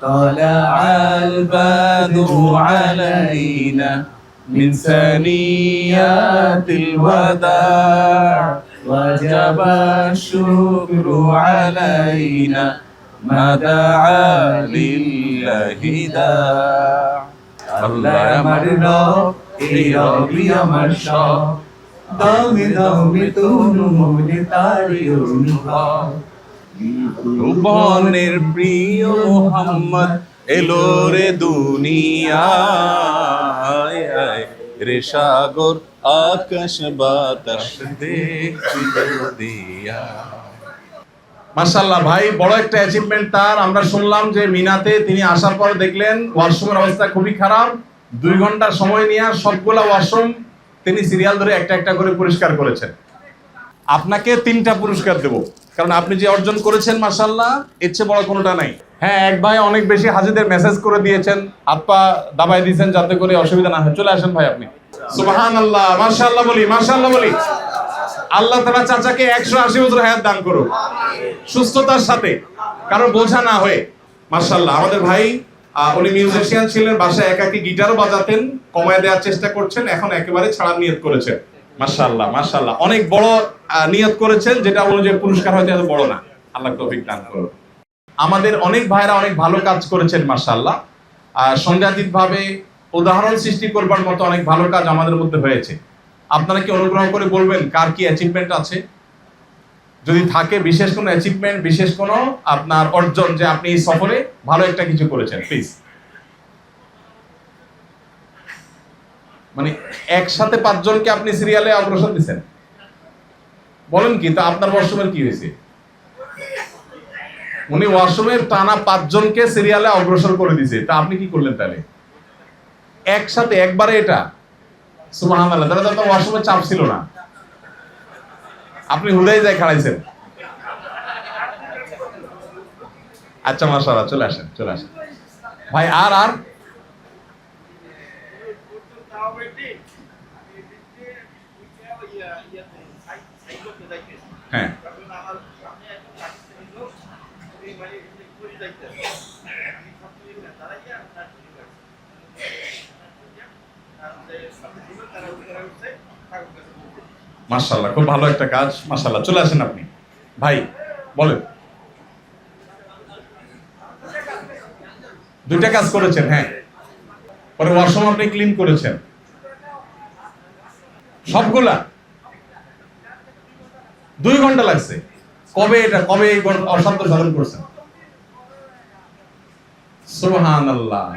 طلع البدر علينا من ثنيات الوداع وجب الشكر علينا ما دعا لله داع আল্লাহ আমার রব এই রবি আমার সব দামে দামে তনু মনে তারি অনুভব ভুবনের প্রিয় মুহাম্মদ এলো রে দুনিয়ায় রে সাগর আকাশ বাতাস দিয়া। মাশাআল্লাহ ভাই, বড় একটা অ্যাচিভমেন্ট তার। আমরা শুনলাম যে মিনাতে তিনি আসার পর দেখলেন ওয়াশরুমের অবস্থা খুবই খারাপ। 2 ঘন্টা সময় নিয়ে সবগুলা ওয়াশরুম তিনি সিরিয়াল ধরে একটা একটা করে পরিষ্কার করেছেন। আপনাকে 3টা পুরস্কার দেব, কারণ আপনি যে অর্জন করেছেন মাশাআল্লাহ এর চেয়ে বড় কোনোটা নাই। হ্যাঁ, এক ভাই অনেক বেশি হাজিদের মেসেজ করে দিয়েছেন, হাত পা দাবাই দিয়েছেন যাতে করে অসুবিধা না হয়। চলে আসেন ভাই আপনি। সুবহানাল্লাহ, মাশাআল্লাহ বলি, মাশাআল্লাহ বলি। আল্লাহ তাআলা চাচাকে 180 বছর হায়াত দান করুন, সুস্থতার সাথে, কারো বোঝা না হয়ে। মাশাআল্লাহ আমাদের ভাই, উনি মিউজিশিয়ান ছিলেন, বাসায় একাকী গিটারও বাজাতেন, কমায় দেওয়ার চেষ্টা করছেন, এখন একেবারে ছাড়ার নিয়ত করেছেন। মাশাআল্লাহ মাশাআল্লাহ, অনেক বড় নিয়ত করেছেন, যেটা অনুযায়ী পুরস্কার হয়তো এত বড় না। আল্লাহ তৌফিক দান করুন। আমাদের অনেক ভাইরা অনেক ভালো কাজ করেছেন মাশাআল্লাহ। সংজ্ঞাতীত ভাবে উদাহরণ সৃষ্টি করবার মতো অনেক ভালো কাজ আমাদের মধ্যে হয়েছে। আপনারা কি অনুগ্রহ করে বলবেন কার কি অ্যাচিভমেন্ট আছে? যদি থাকে বিশেষ কোনো অ্যাচিভমেন্ট, বিশেষ কোনো আপনার অর্জন, যে আপনি এই সফরে ভালো একটা কিছু করেছেন, প্লিজ। মানে একসাথে 5 জনকে আপনি সিরিয়ালে অগ্রসর দিচ্ছেন, বলেন কি? তো আপনার ওয়াশরুমের কি হয়েছে? উনি ওয়াশরুমের টানা 5 জনকে সিরিয়ালে অগ্রসর করে দিয়েছে, তা আপনি কি করলেন তাহলে? একসাথে একবারে এটা সুবহানাল্লাহ, তাহলে তো ওয়াশরুমের চাপ ছিল না, আপনি হুদাই যায় খাড়াইছেন। আচ্ছা মাশাআল্লাহ, চলে আসেন চলে আসেন ভাই। আর আর হ্যাঁ, মাশাআল্লাহ খুব ভালো একটা কাজ। মাশাআল্লাহ, চলে আসেন আপনি ভাই, বলেন। 2টা কাজ করেছেন, হ্যাঁ। পরে ওয়াশরুম আপনি ক্লিন করেছেন সবগুলা, 2 ঘন্টা লাগছে। কবে এই অসাধ্য সাধন করছেন? সুবহানাল্লাহ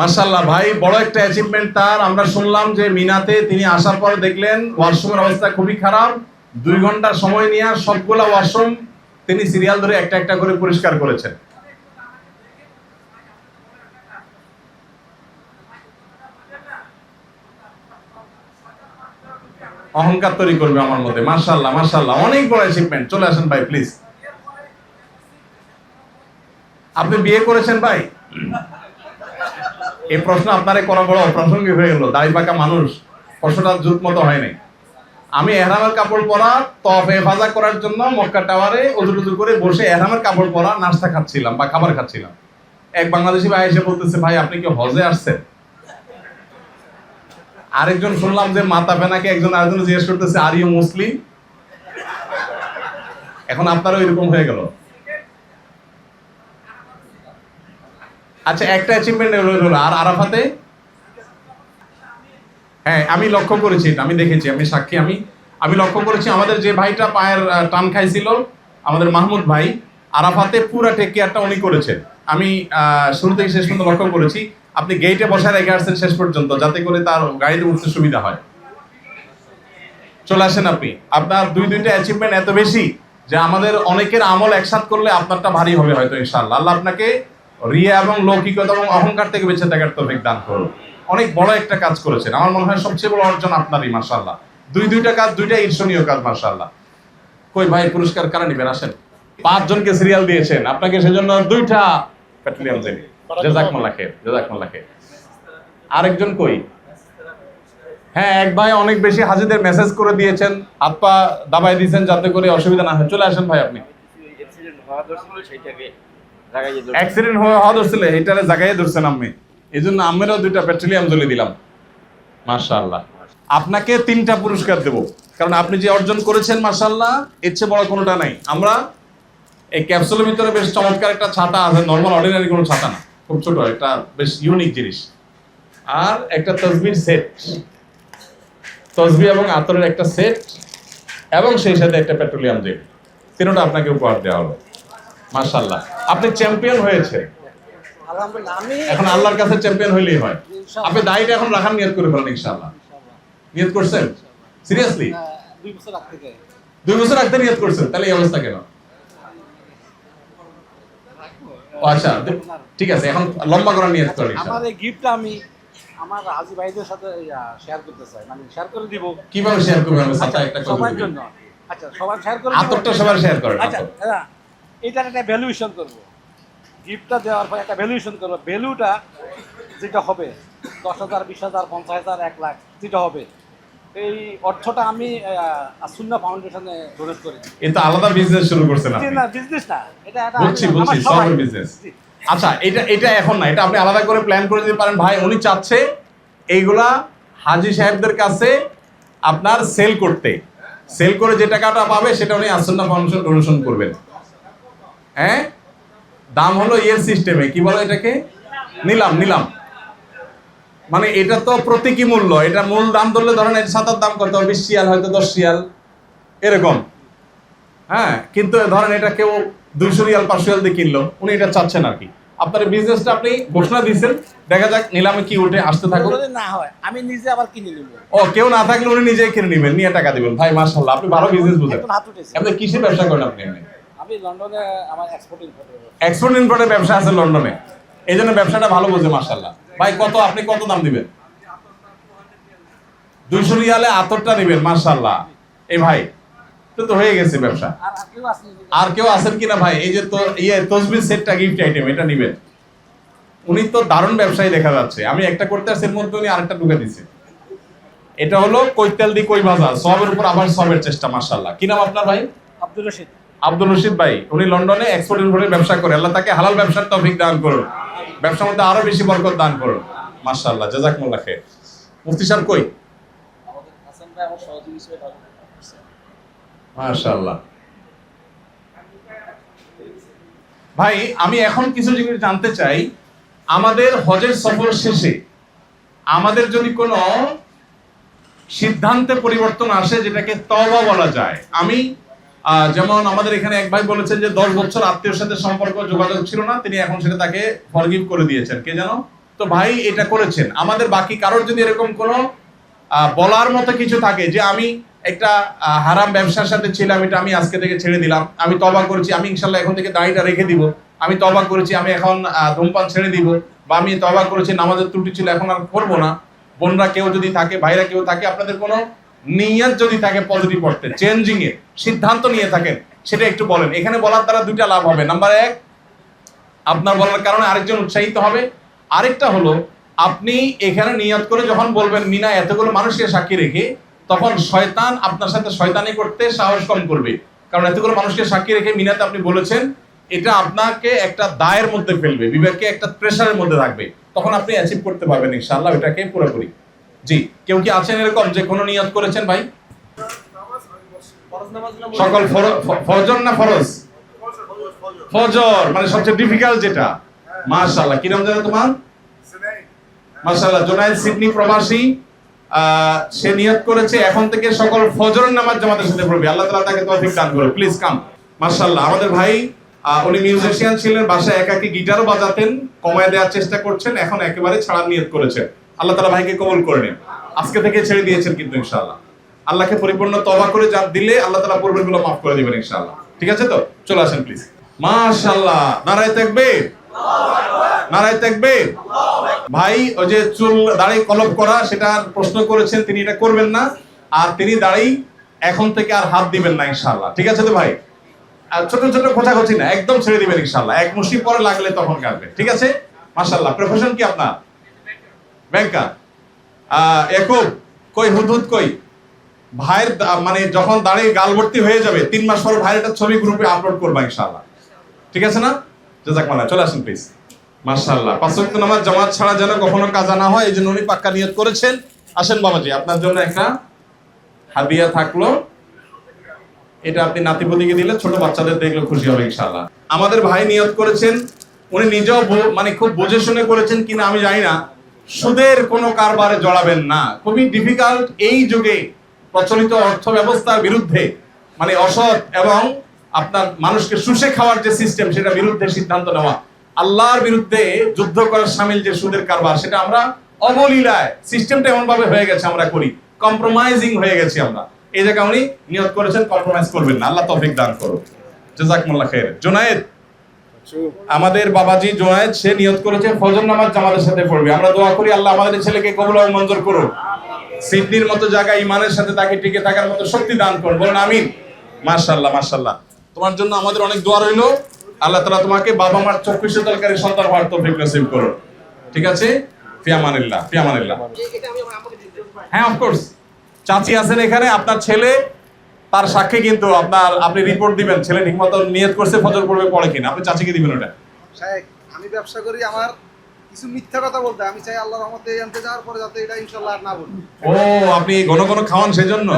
মাশাআল্লাহ ভাই, বড় একটা অ্যাচিভমেন্ট তার। আমরা শুনলাম যে মিনাতে তিনি আসার পর দেখলেন ওয়াশরুমের অবস্থা খুবই খারাপ। 2 ঘন্টা সময় নিয়ে সবগুলা ওয়াশরুম তিনি সিরিয়াল ধরে একটা একটা করে পরিষ্কার করেছেন। অহংকার তৈরি করবে আমার মধ্যে। মাশাআল্লাহ মাশাআল্লাহ, অনেক বড় অ্যাচিভমেন্ট। চলে আসেন ভাই প্লিজ। আপনি বিয়ে করেছেন ভাই? এই প্রশ্ন আপনারে করা বড় অপ্রাসঙ্গিক হয়ে গেল, দাড়ি পাকা মানুষ, প্রশ্নটা জুত মতো হয় নাই। আমি এহরামের কাপড় পরা তফে হেফাজত করার জন্য মক্কা টাওয়ারে ওযু করে বসে এহরামের কাপড় পরা নাস্তা খাচ্ছিলাম বা খাবার খাচ্ছিলাম। এক বাংলাদেশি ভাই এসে বলতেছে, ভাই আপনি কি হজে আসছেন? আরেকজন শুনলাম যে মাথা ফেনাকে একজন আরেকজন জিজ্ঞেস করতেছে, আর ইউ মুসলিম? এখন আপনারও এরকম হয়ে গেল। আচ্ছা, একটা অ্যাচিভমেন্ট হলো। আর আরাফাতে, হ্যাঁ আমি লক্ষ্য করেছি, এটা আমি দেখেছি, আমি সাক্ষী। আমি লক্ষ্য করেছি আমাদের যে ভাইটা পায়ের টান খাইছিল, আমাদের মাহমুদ ভাই, আরাফাতে পুরা টেক কেয়ারটা উনি করেছেন। আমি শুরু থেকে শেষ পর্যন্ত লক্ষ্য করেছি। আপনি গেটে বসায় রেখে আসছেন শেষ পর্যন্ত, যাতে করে তার গাড়িতে উঠতে সুবিধা হয়। চলে আসেন আপনি। আপনার 2টা অ্যাচিভমেন্ট এত বেশি যে আমাদের অনেকের আমল একসাথ করলে আপনারটা ভারী হবে হয়তো ইনশাআল্লাহ। আল্লাহ আপনাকে রিয়া এবং লৌকিকতা এবং অহংকার থেকে বেঁচে থাকার তৌফিক দান করুন। অনেক বড় একটা কাজ করেছেন, আমার মনে হয় সবচেয়ে বড় অর্জন আপনারই মাশাআল্লাহ। 2টা কাজ, 2টা ঈর্ষণীয় কাজ মাশাআল্লাহ। কই ভাই পুরস্কার কারা নেবেন? আসেন। 5 জনকে সিরিয়াল দিয়েছেন, আপনাকে সেজন্য 2টা পেট্রোলিয়াম দেন। জাযাকুমুল্লাহ খাইর, জাযাকুমুল্লাহ খাইর। আরেকজন কই? হ্যাঁ, এক ভাই অনেক বেশি হাজিদের মেসেজ করে দিয়েছেন, হাত পা দাবাই দিয়েছেন যাতে করে অসুবিধা না হয়। চলে আসেন ভাই আপনি। অ্যাক্সিডেন্ট হওয়া ধরছিল, এইটারে জায়গায় ধরছেন আমি, এই জন্য আমেরও 2টা পেট্রোলিয়াম জ্বলে দিলাম। মাশাআল্লাহ, আপনাকে 3টা পুরস্কার দেব, কারণ আপনি যে অর্জন করেছেন মাশাআল্লাহ এর চেয়ে বড় কোনোটা নাই। আমরা এই ক্যাপসুলের ভিতরে বেশ চমৎকার একটা ছাতা আছে, নর্মাল অর্ডিনারি কোনো ছাতা না, খুব ছোট একটা বেশ ইউনিক জিনিস, আর একটা তসবির সেট, তসবি এবং আতরের একটা সেট, এবং সেই সাথে একটা পেট্রোলিয়াম জেল, 3টা আপনাকে উপহার দেওয়া হলো। মাশাআল্লাহ, আপনি চ্যাম্পিয়ন হয়েছে। আলহামদুলিল্লাহ, আমি এখন আল্লাহর কাছে চ্যাম্পিয়ন হইলেই হয়। আপনি দাড়িটা এখন রাখার নিয়ত করে ফেলেন ইনশাআল্লাহ। নিয়ত করছেন সিরিয়াসলি? 2 বছর আগ থেকে 2 বছর আগে নিয়ত করছেন, তাহলে এই অবস্থা কেন? ও আচ্ছা, ঠিক আছে, এখন লম্বা করার নিয়ত করেন আমার ইনশাআল্লাহ। এই গিফটটা আমি আমার হাজি ভাইদের সাথে শেয়ার করতে চাই, মানে শেয়ার করে দিব। কিভাবে শেয়ার করবেন? আমি সাথে একটা কথা সবার বলি, জন্য। আচ্ছা, সবাই শেয়ার করে আতরটা সবার শেয়ার করেন। আচ্ছা, হ্যাঁ, এটার একটা ভ্যালুয়েশন করব। গিফটটা দেওয়ার পর একটা ভ্যালুয়েশন করব। ভ্যালুটা যেটা হবে 10,000, 20,000, 50,000, 1 লাখ যেটা হবে, এই অর্থটা আমি সুন্নাহ ফাউন্ডেশনে ডোনেট করি। এটা আলাদা বিজনেস শুরু করছেন আপনি? না, বিজনেস না, এটা বুঝছি, আমার সবাই সবার বিজনেস। আচ্ছা, এটা এখন না, এটা আপনি আলাদা করে প্ল্যান করে দিতে পারেন। ভাই উনি চাচ্ছে এইগুলা হাজী সাহেবদের কাছে আপনার সেল করতে, সেল করে যে টাকাটা পাবে সেটা উনি আসন্না ফাউন্ডেশন ডোনেশন করবেন। হ্যাঁ, দাম হলো ইয়ের সিস্টেমে, কি বলে এটাকে, নিলাম। মানে এটা তো প্রতীকী মূল্য, এটা মূল দাম ধরলে ধরেন এর ছাতার দাম কত, 20 রিয়াল, হয়তো 10 রিয়াল এরকম। হ্যাঁ, কিন্তু ধরেন এটা কেউ 200 রিয়াল, 500 রিয়াল দিয়ে কিনলো, উনি এটা চাচ্ছেন আর কি। আপনার বিজনেসটা আপনি ঘোষণা দিয়েছেন, দেখা যাক নিলামে কি উঠে, আসতে থাকুন। যদি না হয় আমি নিজে আবার কিনে নিব। ও, কেউ না থাকলে উনি নিজেই কিনে নেবেন, নিয়ে টাকা দিবেন। ভাই মাশাআল্লাহ, আপনি ভালো বিজনেস বুঝেন। এখন হাত উঠেছে। আপনি কিসের ব্যবসা করেন আপনি? আমি লন্ডনে আমার এক্সপোর্ট ইম্পোর্টের ব্যবসা আছে লন্ডনে, এই জন্য ব্যবসাটা ভালো বোঝে মাশাআল্লাহ। ভাই আপনি কত দাম দিবেন? 200 রিয়ালে আতরটা নেবেন মাশাআল্লাহ। এই ভাই তো হয়ে গেছে ব্যবসা। আর কেউ আছেন কিনা ভাই? এই যে তো তসবির সেটটা, গিফট আইটেম, এটা নেবেন। উনি তো দারুণ ব্যবসায়ী দেখা যাচ্ছে। আমি একটা করতে আসছি, এর মধ্যে উনি আরেকটা ঢুকে দিচ্ছে। এটা হলো কৈতেল দি কই ভাজা, সবের উপর আবার সবের চেষ্টা মাশাআল্লাহ। কি নাম আপনার ভাই? আব্দুল রশিদ। আব্দুল রশিদ ভাই, উনি লন্ডনে এক্সপোর্ট ইম্পোর্টের ব্যবসা করে। আল্লাহ তাকে হালাল ব্যবসার তৌফিক দান করুন, ব্যবসার মধ্যে আরো বেশি বরকত দান করুন মাশাআল্লাহ। জাযাকুমুল্লাহ খাইর। মুফতি সাহেব কই? হাসান ভাই আমার সহযোগী হিসেবে কাজ করছে। মাশাআল্লাহ। ভাই আমি এখন কিছু জিনিস জানতে চাই। আমাদের হজের সফর শেষে আমাদের যদি কোনো সিদ্ধান্তে পরিবর্তন আসে, যেটাকে তওবা বলা যায়। আমি যেমন আমাদের এখানে এক ভাই বলেছেন যে 10 বছর আত্মীয়র সাথে সম্পর্ক যোগাযোগ ছিল না, তিনি এখন সেটা তাকে ফরগিভ করে দিয়েছেন। কে জানো? তো ভাই এটা করেছেন। আমাদের বাকি কারোর যদি এরকম কোনো বলার মতো কিছু থাকে যে আমি একটা হারাম ব্যবসার সাথে ছিলাম, এটা আমি আজকে থেকে ছেড়ে দিলাম, আমি তওবা করেছি, আমি ইনশাআল্লাহ এখন থেকে দাড়িটা রেখে দিব, আমি তওবা করেছি, আমি এখন ধূমপান ছেড়ে দিব, বা আমি তওবা করেছি নামাজের ত্রুটি ছিল এখন আর করবো না। বোনরা কেউ যদি থাকে, ভাইরা কেউ থাকে, আপনাদের কোনো নিয়ত যদি থাকে পজিটিভ করতে, চেঞ্জিং এর সিদ্ধান্ত নিয়ে থাকেন, সেটা একটু বলেন। এখানে বলার দ্বারা 2টা লাভ হবে। নাম্বার 1, আপনার বলার কারণে আরেকজন উৎসাহিত হবে। আরেকটা হলো, আপনি এখানে নিয়ত করে যখন বলবেন মিনা এতগুলো মানুষকে সাক্ষী রেখে, তখন শয়তান আপনার সাথে শয়তানি করতে সাহস কম করবে। কারণ এতগুলো মানুষকে সাক্ষী রেখে মিনাতে আপনি বলেছেন, এটা আপনাকে একটা দায়ের মধ্যে ফেলবে, বিবেককে একটা প্রেসারের মধ্যে রাখবে। তখন আপনি অ্যাচিভ করতে পারবেন ইনশাআল্লাহ এটাকে পুরোপুরি। জি, কেউ কি আছেন এরকম যে কোনো নিয়ত করেছেন ভাই? সকল ফজর না ফরজ? ফজর মানে সবচেয়ে ডিফিকাল্ট যেটা। মাশাআল্লাহ, কি নাম জানো তোমার? মাশাআল্লাহ, জোনায়েদ সিডনি প্রবাসী। সে নিয়ত করেছে এখন থেকে সকল ফজরের নামাজ জামাতের সাথে পড়বে। আল্লাহ তাআলা তাকে তৌফিক দান করুন। Please come. মাশাআল্লাহ, আমাদের ভাই উনি মিউজিশিয়ান ছিলেন, বাসায় একাকী গিটারও বাজাতেন, কমায় দেওয়ার চেষ্টা করছেন, এখন একেবারে ছাড়ার নিয়ত করেছেন। আল্লাহ তাআলা ভাইকে কবুল করে নিন। আজকে থেকে ছেড়ে দিয়েছেন কিন্তু ইনশাআল্লাহ। আল্লাহকে পরিপূর্ণ তওবা করে যা দিলে আল্লাহ তাআলা পূর্বেরগুলো মাফ করে দিবেন ইনশাআল্লাহ। ঠিক আছে তো? চলে আসেন প্লিজ। মাশাআল্লাহ, নারায়ে তাকবীর, নারায়ে তাকবীর। ভাই ওই যে চুল দাড়ি কলপ করা, সেটা প্রশ্ন করেছেন, তিনি এটা করবেন না, আর তিনি দাড়ি এখন থেকে আর হাত দিবেন না ইনশাআল্লাহ। ঠিক আছে তো ভাই? আর ছোট ছোট খোঁচাখুচি না, একদম ছেড়ে দিবেন ইনশাআল্লাহ। এক মুশি পরে লাগলে তখন কাটবে। ঠিক আছে? মাশাআল্লাহ। প্রফেশন কি আপনার? ব্যাংকার। ইয়াকুব কই? হুদহুদ কই? ভাইয়ের মানে যখন দাড়ি গাল ভর্তি হয়ে যাবে 3 মাস পর ভাইয়ের একটা ছবি গ্রুপে আপলোড করবা ইনশাআল্লাহ। ঠিক আছে না? জাযাকাল্লাহ, চলে আসুন প্লিজ। মাশাআল্লাহ, পাঁচ ওয়াক্ত নামাজ জামাত ছাড়া যেন কখনো কাজা না হয়, এই জন্য উনি পাক্কা নিয়ত করেছেন। আসেন বাবাজি, আপনার জন্য একটা হাদিয়া থাকলো, এটা আপনি নাতিপতিকে দিলে ছোট বাচ্চাদের দেখলে খুশি হবে ইনশাআল্লাহ। আমাদের ভাই নিয়ত করেছেন, উনি নিজেও মানে খুব বুঝে শুনে করেছেন কিনা আমি জানি না, সুদের কোনো কারবারে জড়াবেন না। খুবই ডিফিকাল্ট এই যুগে প্রচলিত অর্থ ব্যবস্থার বিরুদ্ধে, মানে অসৎ এবং আপনার মানুষকে শুষে খাওয়ার যে সিস্টেম, সেটা বিরুদ্ধে সিদ্ধান্ত নেওয়া, আল্লাহর বিরুদ্ধে যুদ্ধ করার শামিল যে সুদের কারবার, সেটা আমরা অবলীলায় সিস্টেমটা এমন ভাবে হয়ে গেছে, আমরা করি কম্প্রোমাইজিং হয়ে গেছি আমরা। এই জায়গায় উনি নিয়ত করেছেন কম্প্রোমাইজ করবেন না, আল্লাহ তৌফিক দান করুন। জাযাকুমুল্লাহ খাইর। জুনায়েদ, আমাদের বাবাজি জুনায়েদ, সে নিয়ত করেছে ফজর নামাজ জামাতের সাথে পড়বে। আমরা দোয়া করি আল্লাহ আমাদের ছেলেকে কবুল ও মঞ্জুর করুন, সিদ্ধির মতো জায়গায় ইমানের সাথে তাকে টিকে থাকার মতো শক্তি দান করুন, বলুন আমিন। মাশাআল্লাহ মাশাআল্লাহ, তোমার জন্য আমাদের অনেক দোয়া রইল। আল্লাহ তাআলা তোমাকে বাবা মার চক্ষু শীতলকারী সন্তান হওয়ার তৌফিক নসিব করুন। ঠিক আছে, ফি আমানিল্লাহ, ফি আমানিল্লাহ। হ্যাঁ, অফকোর্স, চাচি আছেন এখানে, আপনার ছেলে তার সাক্ষী, কিন্তু আপনি রিপোর্ট দিবেন ছেলে ঠিকমতো নিয়ত করছে ফজর পড়বে পড়ে কিনা, আপনি চাচিকে দিবেন ওটা। শায়েখ, আমি ব্যবসা করি, আমার কিছু মিথ্যা কথা বলতে, আমি চাই আল্লাহর রহমতে আনতে যাওয়ার পরে যাতে এটা ইনশাআল্লাহ আর না বলি। ও, আপনি ঘন ঘন খাওয়ান সেজন্য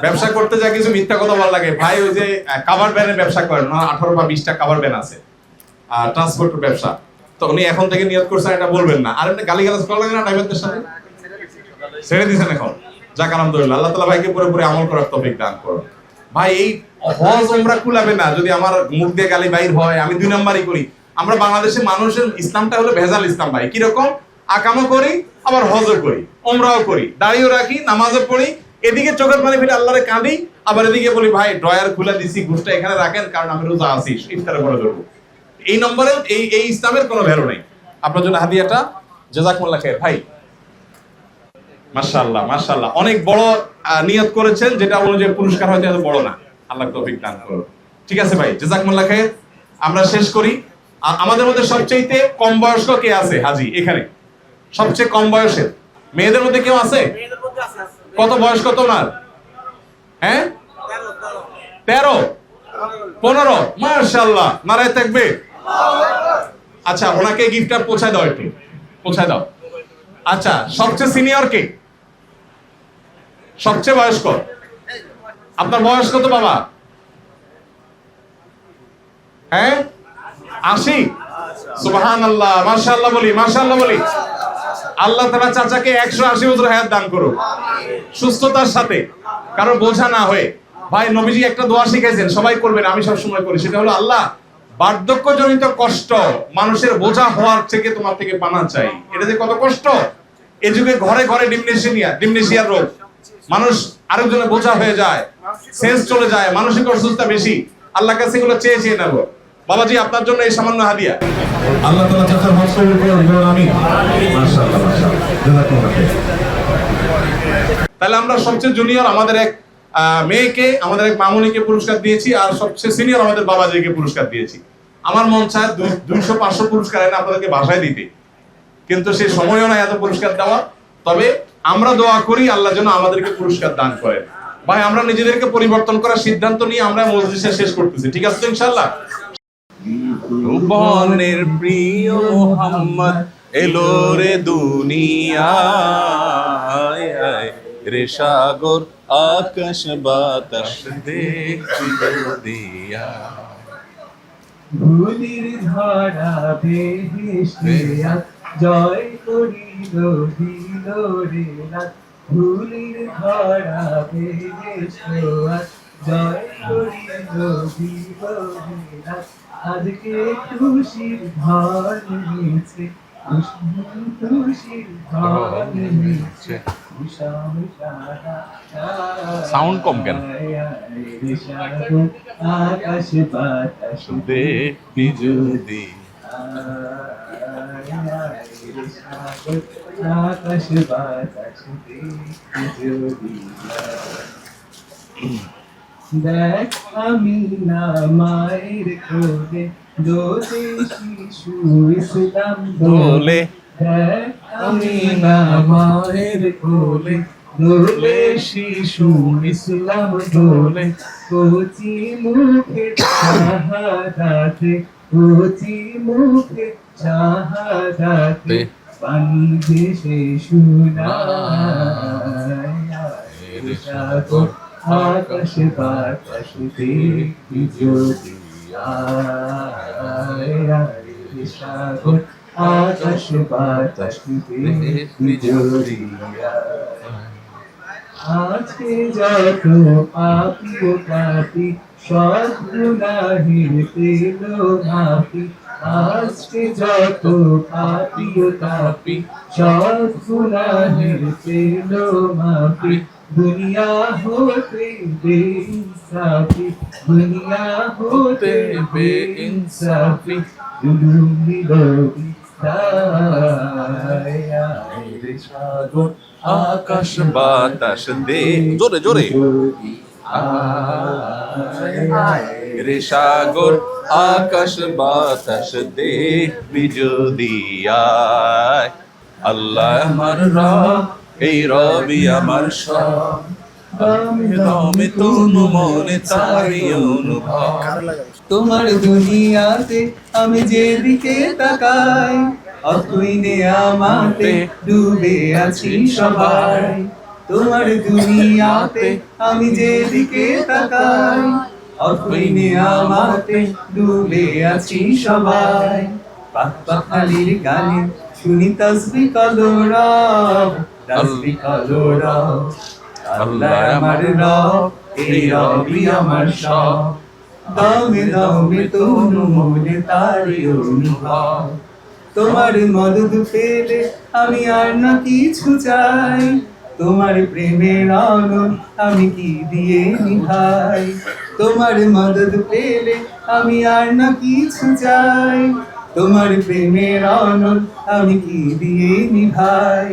ব্যবসা করতে যা কিছু মিথ্যা কথা বলা লাগে। ভাই ওই যে কাভার ভ্যানের ব্যবসা করেন, 18 বা 20টা কাভার ভ্যান আছে, আর ট্রান্সপোর্টের ব্যবসা, তো উনি এখন থেকে নিয়ত করছেন এটা বলবেন না। আর এমনি গালিগালাজ করা লাগে না ড্রাইভারদের সাথে, ছেড়ে দিয়েছেন এখন। যাক আলহামদুলিল্লাহ, আল্লাহ তাআলা ভাইকে পুরোপুরি আমল করার তৌফিক দান করুন। ভাই এই হজ ওমরা কুলাবে না যদি আমার মুখ দিয়ে গালি বাইর হয়, আমি 2 নাম্বারই করি। আমরা বাংলাদেশের মানুষের ইসলামটা হলো ভেজাল ইসলাম ভাই। কি রকম? আকামও করি, আবার হজও করি, ওমরাও করি, দাড়িও রাখি, নামাজও পড়ি, এদিকে চোখের পানি ফেলে আল্লাহরে কাঁদি, আবার এদিকে বলি ভাই ড্রয়ার খুলে দিছি, ঘুষটা এখানে রাখেন কারণ আমি রোজা আছি, ইফতারে করে দেবো। এই নম্বরে এই ইসলামের কোনো ভ্যালু নেই। আপনার জন্য হাদিয়াটা, জাযাকুমুল্লাহ খাইর ভাই। মাশাআল্লাহ মাশাআল্লাহ, অনেক বড় নিয়ত করেছেন, যেটা অনুযায়ী পুরস্কার হয়তো এত বড় না, আল্লাহ তৌফিক দান করুন। ঠিক আছে ভাই, জাযাকুমুল্লাহ খাইর। আমরা শেষ করি। আমাদের মধ্যে সবচেয়ে কম বয়স্ক কে আছে হাজি এখানে? সবচেয়ে কম বয়সের মেয়েদের মধ্যে কেউ আছে? কত বয়স কত ওনার? হ্যাঁ, 13 15, মাশাআল্লাহ, নারায়ে তাকবীর। আচ্ছা, ওনাকে গিফটটা পৌঁছায় দাও, একটু পৌঁছায় দাও। আচ্ছা, সবচেয়ে সিনিয়র কে? সবচেয়ে বয়স্ক? আপনার বয়স কত বাবা? হ্যাঁ, 80। সুবহানাল্লাহ, মাশাআল্লাহ বলি, মাশাআল্লাহ বলি। আল্লাহ তাআলা চাচাকে 180 বছর হায়াত দান করুন, সুস্থতার সাথে, কারো বোঝা না হয়ে। ভাই নবীজি একটা দোয়া শিখাইছেন, সবাই করবেন, আমি সব সময় করি, সেটা হলো আল্লাহ বার্ধক্যজনিত কষ্ট মানুষের বোঝা হওয়ার থেকে তোমার থেকে পানা চাই। এটা যে কত কষ্ট! এই যুগে ঘরে ঘরে ডিমনেশিয়ার রোগ, মানুষ আরেকজনের বোঝা হয়ে যায়, সেন্স চলে যায়, মানসিক অসুস্থতা বেশি। আল্লাহর কাছে এগুলো চেয়ে চেয়ে নেবো। বাবাজি আপনার জন্য এই সামান্য হাদিয়া। আল্লাহ তাআলা চাচার হজ কবুল করুন, বলুন আমিন। মাশাআল্লাহ মাশাআল্লাহ, জাযাকুল্লাহ খাইর। তাহলে আমরা সবচেয়ে জুনিয়র আমাদের এক মেয়েকে, আমাদের এক মামুনিকে পুরস্কার দিয়েছি, আর সবচেয়ে সিনিয়র আমাদের বাবাজিকে পুরস্কার দিয়েছি। আমার মন চায় 200-500 পুরস্কার এনে আপনাদেরকে ভাষায় দিতে, কিন্তু সেই সময়ও নাই এত পুরস্কার দেওয়া। তবে আমরা দোয়া করি আল্লাহ যেন আমাদেরকে পুরস্কার দান করেন। ভাই আমরা নিজেদেরকে পরিবর্তন করার সিদ্ধান্ত নিয়ে আমরা মজলিসে শেষ করতেছি, ঠিক আছে তো ইনশাআল্লাহ? ভুবনের প্রিয় মুহাম্মদ এলো রে দুনিয়ায়, রে সাগর আকাশ বাতাস দেখছি দিয়া, ভুলির ধরা বেহেশতে জয় করিল দিল রে রাত, ভুলির ধরা বেহেশতে জয় করিল দিল রে রাত, আজকে খুশির ধন মিছে, খুশির ধন মিছে, সাউন্ড কম কেন? আকাশ বাতাস দেখবি যদি, আকাশ বাতাস দেখবি যদি, দেখ আমি না মায়ের কোলে দোলে শিশু ইসলাম দোলে, দেখ আমি না মায়ের কোলে দোলে শিশু ইসলাম দোলে, কচি মুখে শাহাদাতে কচি মুখে শাহাদাতে পানি ভেসে শোনায় সাগর আকাশ বাতাস দেখবি যদি সাগর আকাশ বাতাস দেখবি যদি আছে যত পাপি ও পাপি সব গুনাহের পেল মাফি আজকে যত পাপি ও পাপি সব গুনাহের পেল মাফি দুনিয়া হতে বেইনসাফি দুনিয়া হতে বেইনসাফি জুলুম দিল বিস্তায় সাগর আকাশ বাতাস দে জোরে জোরে রে সাগর আকাশ বাতাস দেখবি যদি আয় আল্লাহ আমার রব এই রবি আমার সব দমে তনু মনে তারি অনুভব তোমার দুনিয়াতে আমি যেদিকে তাকাই অতুইনে আমাতে ডুবে আছি সবাই তোমার দুনিয়াতে আমি যেদিকে তাকাই অতুইনে আমাতে ডুবে আছি সবাই পাখালির গানে শুনি তাসবিহ কলরব তাসবিহ কলরব আল্লাহ আমার রব এই রবি আমার সব দমে দমে তনু মনে তারি অনুভব তোমার মদদ পেলে আমি আর না কিছু চাই তোমার প্রেমের আগুন আমি কি দিয়ে নিভাই তোমার মদদ পেলে আমি আর না কিছু চাই তোমার প্রেমের আগুন আমি কি দিয়ে নিভাই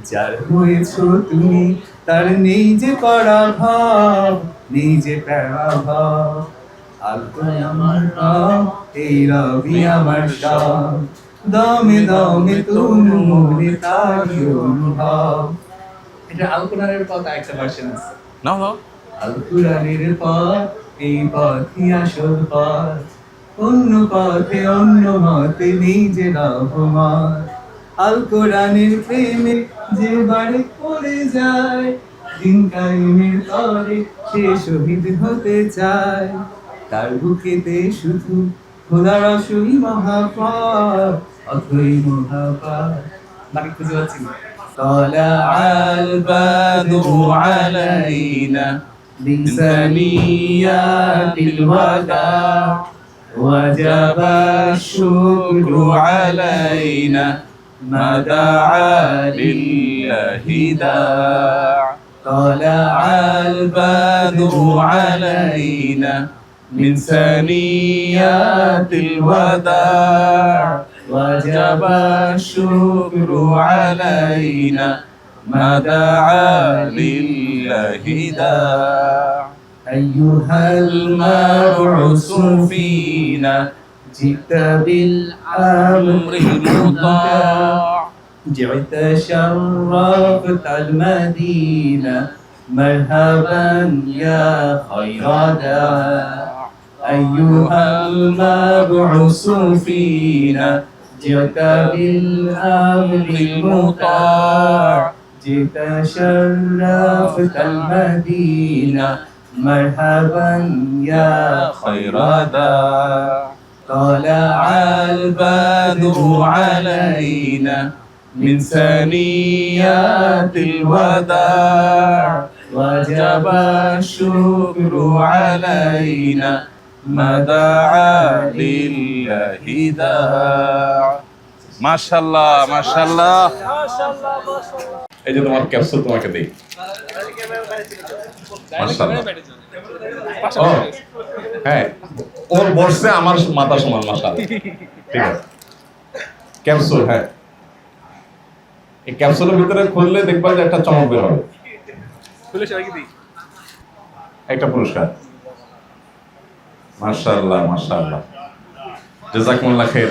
যার হয়েছো তুমি তার নেই যে পরাভব নেই যে পরাভব আল্লাহ আমার রব এই রবি আমার সব দমে দমে তনু মনে তারি অনুভব এটা আল কোরআনের পথ একটা ভার্সন আছে নাও নাও আল কোরআনের পথ এই পথই আসল পথ অন্য পথে অন্য মতে নিজে রহমত আল কোরআনের প্রেমে যে বাড়ি পড়ে যায় দিন কায়েমের তরে সে শহীদ হতে চায় তার বুকেতে শুধু খোদার আসই মহাপাপ অথই মহাপাপ বাকি খুঁজে পাচ্ছি না طلع البدر علينا من ثنيات الوداع وجب الشكر علينا ما دعا لله داع طلع البدر علينا من ثنيات الوداع وجب الشكر علينا ما دعا لله داع أيها المبعوث فينا جئت بالأمر المطاع جئت شرفت المدينة مرحبا يا خير داع أيها المبعوث فينا جئت بالأمر المطاع جئت شرفت المدينة مرحبا يا خير داع طلع البدر علينا من ثنيات الوداع وجب الشكر علينا ما دعا لله داع মাশাআল্লাহ মাশাআল্লাহ এই যে তোমার ক্যাপসুল তোমাকে দেই মাশাআল্লাহ ও হ্যাঁ ওর বর্ষে আমার মাথা সমান মাশাআল্লাহ ঠিক আছে ক্যাপসুল হ্যাঁ এই ক্যাপসুলের ভিতরে খুললে দেখবা যে একটা চমক বের হবে খুলে সবাইকে দিই একটা পুরস্কার মাশাআল্লাহ মাশাআল্লাহ জাযাকুমুল্লাহ খাইর